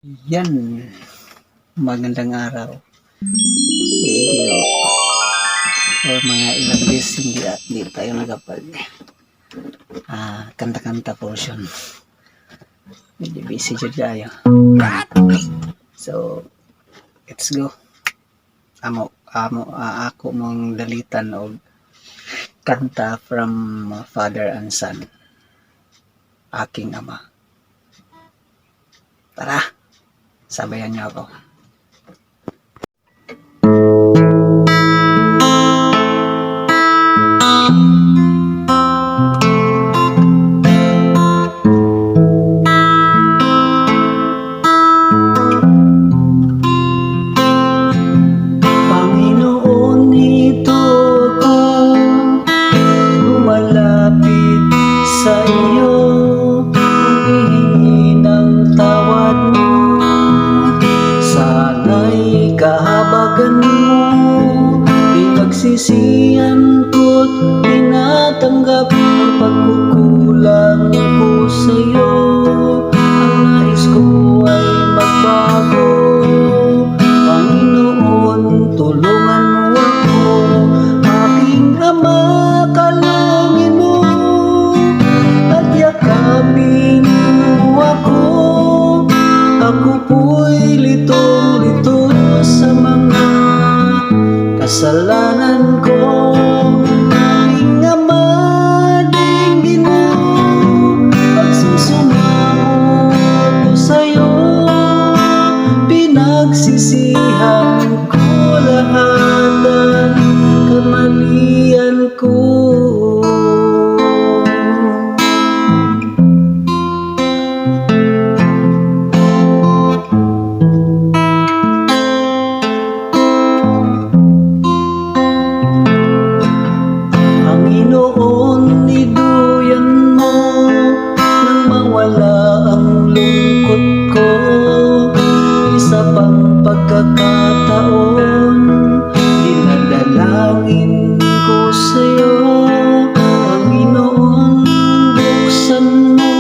Yan, magandang araw. Medyo for mga ilang days hindi tayo nagapag kanta-kanta portion. Medyo busy dyan tayo. So, let's go. Ako mong dalitan og kanta from Father and Son, aking ama. Tara, sabayan niyo ako. Panginoon, ito ko lumalapit sa iyo, humihingi ng tawad mo. Sana'y kahabagan mo, pinagsisihan ko't tinatanggap ang pagkukulang ko sa'yo. Ang nais ko ay magbago. Panginoon, tulungan mo ako. Aking ama, kalungin mo at yakapin mo ako. Ako po'y litong-lito sa mga kasalanan ko. Aking ama, dinggin mo, pagsusumamo ko sa'yo. Pinagsisihan ko lahat ng kamalian ko. Panginoon, iduyan mo nang mawala ang lungkot ko. Isa pang pagkakataon, dinadalangin ko sa'yo. Panginoon, buksan mo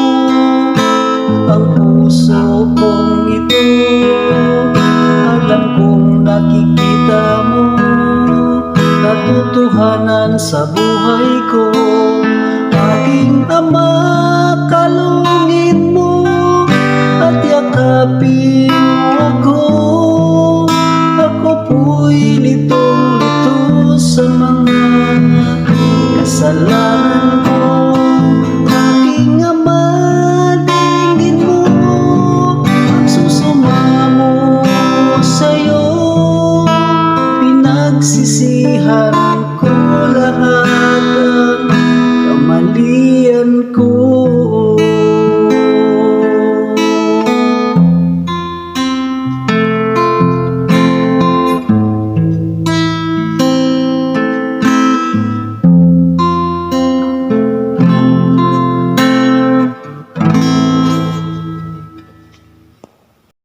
ang puso kong ito. Alam kong nakikita mo katotohanan sa buhay